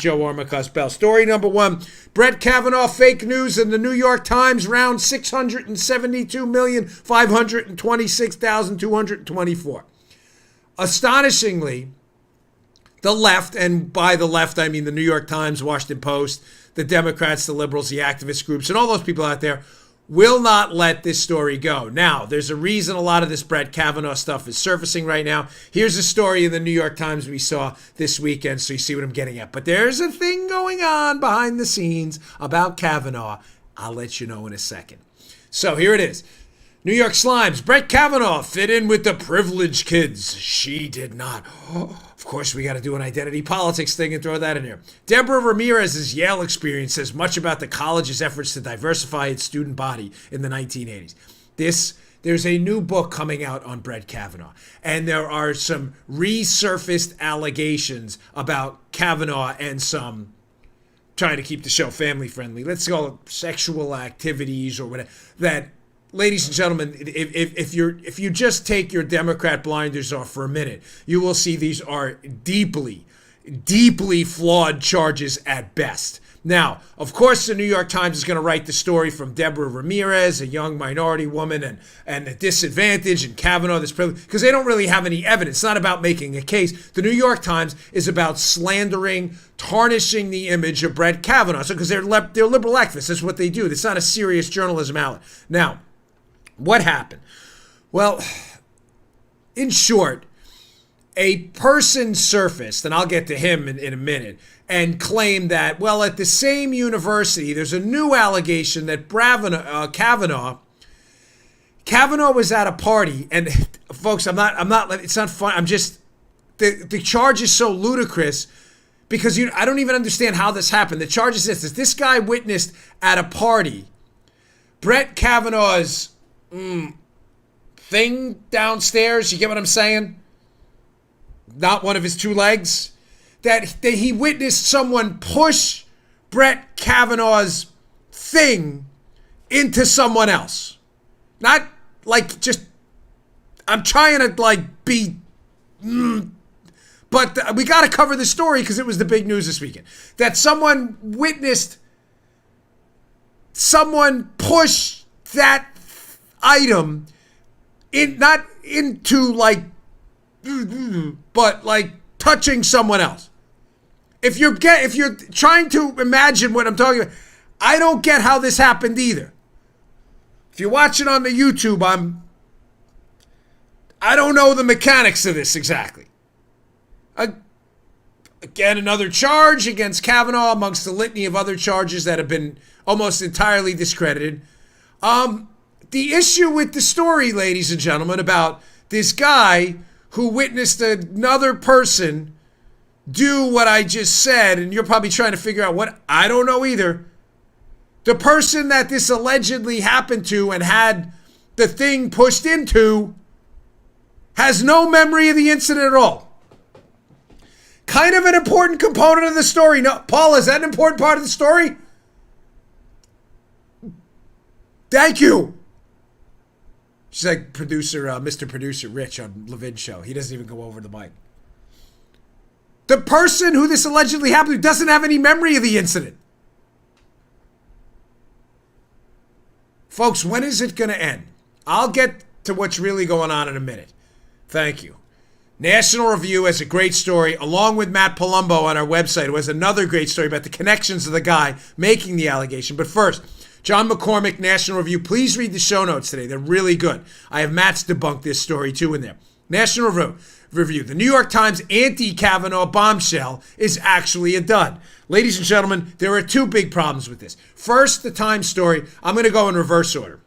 Joe Armacus Bell. Story number one, Brett Kavanaugh fake news in the New York Times, round 672,526,224. Astonishingly, the left, and by the left I mean the New York Times, Washington Post, the Democrats, the liberals, the activist groups, and all those people out there will not let this story go. Now, there's a reason a lot of this Brett Kavanaugh stuff is surfacing right now. Here's a story in the New York Times we saw this weekend, so you see what I'm getting at. But there's a thing going on behind the scenes about Kavanaugh. I'll let you know in a second. So here it is. New York Slimes, Brett Kavanaugh fit in with the privileged kids. She did not. Of course, we got to do an identity politics thing and throw that in here. Deborah Ramirez's Yale experience says much about the college's efforts to diversify its student body in the 1980s. There's a new book coming out on Brett Kavanaugh, and there are some resurfaced allegations about Kavanaugh and some, trying to keep the show family friendly, let's call it sexual activities or whatever, that, ladies and gentlemen, if you just take your Democrat blinders off for a minute, you will see these are deeply, deeply flawed charges at best. Now, of course, the New York Times is going to write the story from Deborah Ramirez, a young minority woman, and the disadvantage, and Kavanaugh, this privilege, because they don't really have any evidence. It's not about making a case. The New York Times is about slandering, tarnishing the image of Brett Kavanaugh. So, because they're liberal activists, that's what they do. It's not a serious journalism outlet. Now, what happened? Well, in short, a person surfaced, and I'll get to him in a minute, and claimed that, well, at the same university, there's a new allegation that Kavanaugh was at a party, and folks, it's not fun. I'm just, the charge is so ludicrous because I don't even understand how this happened. The charge is this guy witnessed at a party Brett Kavanaugh's thing downstairs, you get what I'm saying? Not one of his two legs. That he witnessed someone push Brett Kavanaugh's thing into someone else. Not like just, I'm trying to like be, but we got to cover the story because it was the big news this weekend. That someone witnessed someone push that item not into like, but like touching someone else. If you're trying to imagine what I'm talking about, I don't get how this happened either. If you're watching on the YouTube, I don't know the mechanics of this exactly. Again, another charge against Kavanaugh amongst the litany of other charges that have been almost entirely discredited. The issue with the story, ladies and gentlemen, about this guy who witnessed another person do what I just said, and you're probably trying to figure out what, I don't know either. The person that this allegedly happened to and had the thing pushed into has no memory of the incident at all. Kind of an important component of the story. No, Paul, is that an important part of the story? Thank you. She's like Mr. Producer Rich on Levin's show. He doesn't even go over the mic. The person who this allegedly happened to doesn't have any memory of the incident. Folks, when is it going to end? I'll get to what's really going on in a minute. Thank you. National Review has a great story, along with Matt Palumbo on our website, who has another great story about the connections of the guy making the allegation. But first, John McCormick, National Review. Please read the show notes today. They're really good. I have Matt's debunked this story too in there. National Review. The New York Times anti-Kavanaugh bombshell is actually a dud. Ladies and gentlemen, there are two big problems with this. First, the Times story. I'm going to go in reverse order.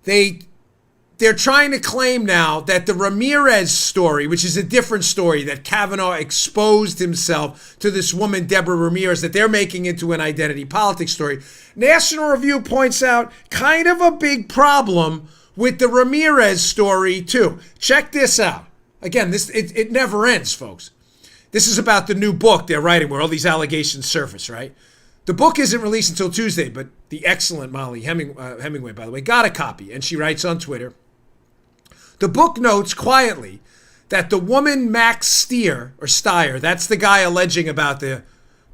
They're trying to claim now that the Ramirez story, which is a different story, that Kavanaugh exposed himself to this woman, Deborah Ramirez, that they're making into an identity politics story. National Review points out kind of a big problem with the Ramirez story, too. Check this out. Again, it never ends, folks. This is about the new book they're writing where all these allegations surface, right? The book isn't released until Tuesday, but the excellent Molly Hemingway, by the way, got a copy, and she writes on Twitter, the book notes quietly that the woman Max Stier, that's the guy alleging about the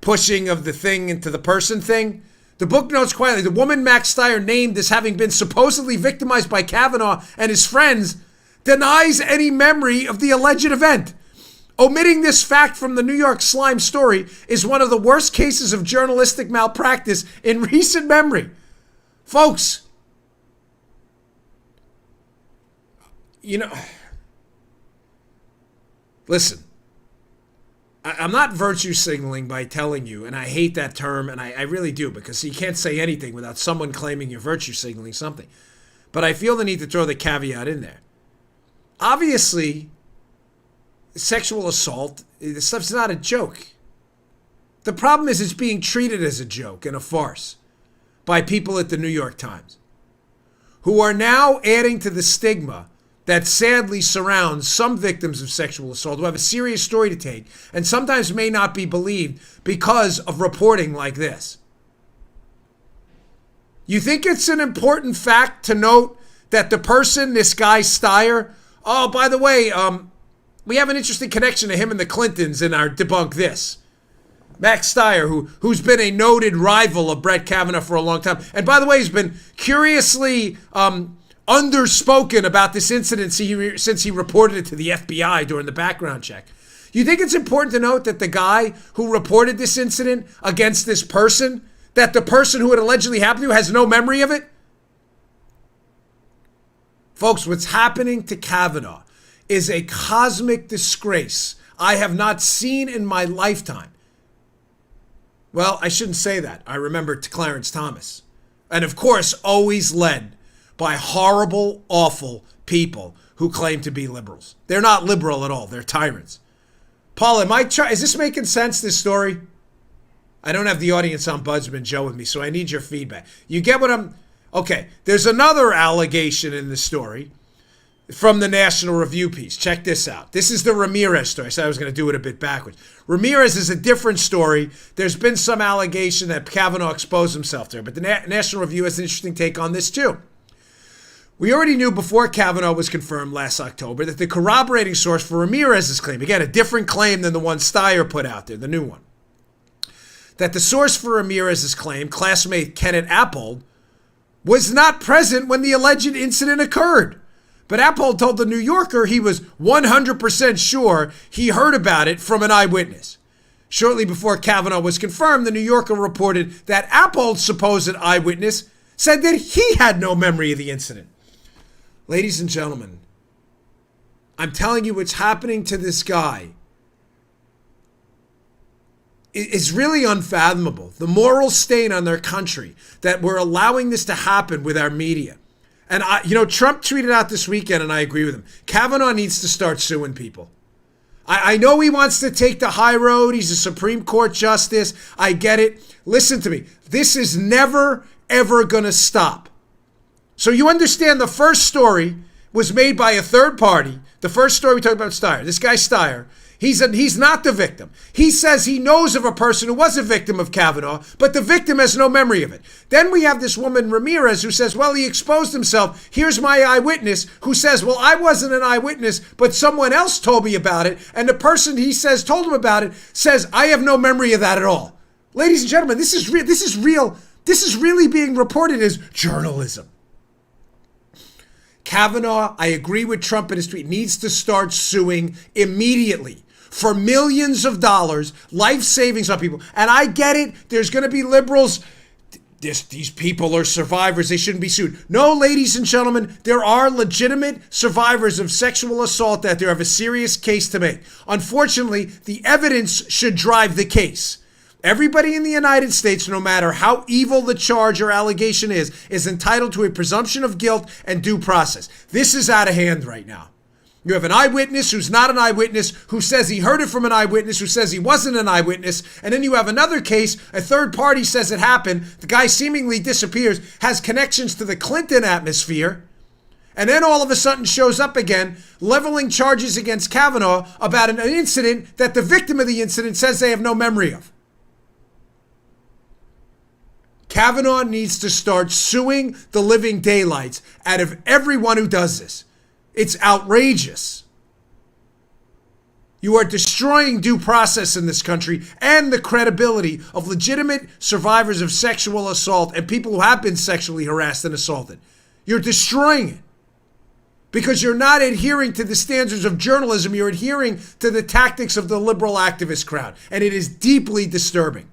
pushing of the thing into the person thing. The book notes quietly, the woman Max Stier named as having been supposedly victimized by Kavanaugh and his friends denies any memory of the alleged event. Omitting this fact from the New York Slime story is one of the worst cases of journalistic malpractice in recent memory. Folks, listen, I'm not virtue signaling by telling you, and I hate that term, and I really do, because you can't say anything without someone claiming you're virtue signaling something. But I feel the need to throw the caveat in there. Obviously, sexual assault, this stuff's not a joke. The problem is it's being treated as a joke and a farce by people at the New York Times, who are now adding to the stigma that sadly surrounds some victims of sexual assault who have a serious story to take and sometimes may not be believed because of reporting like this. You think it's an important fact to note that the person, this guy Stier, oh, by the way, we have an interesting connection to him and the Clintons in our Debunk This. Max Stier, who's been a noted rival of Brett Kavanaugh for a long time. And by the way, he's been curiously underspoken about this incident since he reported it to the FBI during the background check. You think it's important to note that the guy who reported this incident against this person, that the person who it allegedly happened to has no memory of it? Folks, what's happening to Kavanaugh is a cosmic disgrace I have not seen in my lifetime. Well, I shouldn't say that. I remember Clarence Thomas. And of course, always led by horrible, awful people who claim to be liberals. They're not liberal at all. They're tyrants. Paul, is this making sense, this story? I don't have the audience on Ombudsman Joe with me, so I need your feedback. You get what I'm... Okay, there's another allegation in the story from the National Review piece. Check this out. This is the Ramirez story. I said I was going to do it a bit backwards. Ramirez is a different story. There's been some allegation that Kavanaugh exposed himself there, but the National Review has an interesting take on this too. We already knew before Kavanaugh was confirmed last October that the corroborating source for Ramirez's claim, again, a different claim than the one Stier put out there, the new one, that the source for Ramirez's claim, classmate Kenneth Appold, was not present when the alleged incident occurred. But Appold told the New Yorker he was 100% sure he heard about it from an eyewitness. Shortly before Kavanaugh was confirmed, the New Yorker reported that Appold's supposed eyewitness said that he had no memory of the incident. Ladies and gentlemen, I'm telling you what's happening to this guy is really unfathomable. The moral stain on their country that we're allowing this to happen with our media. And Trump tweeted out this weekend, and I agree with him, Kavanaugh needs to start suing people. I know he wants to take the high road. He's a Supreme Court justice. I get it. Listen to me. This is never, ever going to stop. So you understand the first story was made by a third party. The first story we talked about Stier. This guy Stier. He's not the victim. He says he knows of a person who was a victim of Kavanaugh, but the victim has no memory of it. Then we have this woman, Ramirez, who says, well, he exposed himself. Here's my eyewitness who says, well, I wasn't an eyewitness, but someone else told me about it. And the person he says told him about it says, I have no memory of that at all. Ladies and gentlemen, this is real. This is really being reported as journalism. Kavanaugh, I agree with Trump in his tweet, needs to start suing immediately for millions of dollars, life savings on people. And I get it. There's going to be liberals. These people are survivors. They shouldn't be sued. No, ladies and gentlemen, there are legitimate survivors of sexual assault that there have a serious case to make. Unfortunately, the evidence should drive the case. Everybody in the United States, no matter how evil the charge or allegation is entitled to a presumption of guilt and due process. This is out of hand right now. You have an eyewitness who's not an eyewitness, who says he heard it from an eyewitness, who says he wasn't an eyewitness. And then you have another case, a third party says it happened. The guy seemingly disappears, has connections to the Clinton atmosphere. And then all of a sudden shows up again, leveling charges against Kavanaugh about an incident that the victim of the incident says they have no memory of. Kavanaugh needs to start suing the living daylights out of everyone who does this. It's outrageous. You are destroying due process in this country and the credibility of legitimate survivors of sexual assault and people who have been sexually harassed and assaulted. You're destroying it because you're not adhering to the standards of journalism. You're adhering to the tactics of the liberal activist crowd, and it is deeply disturbing.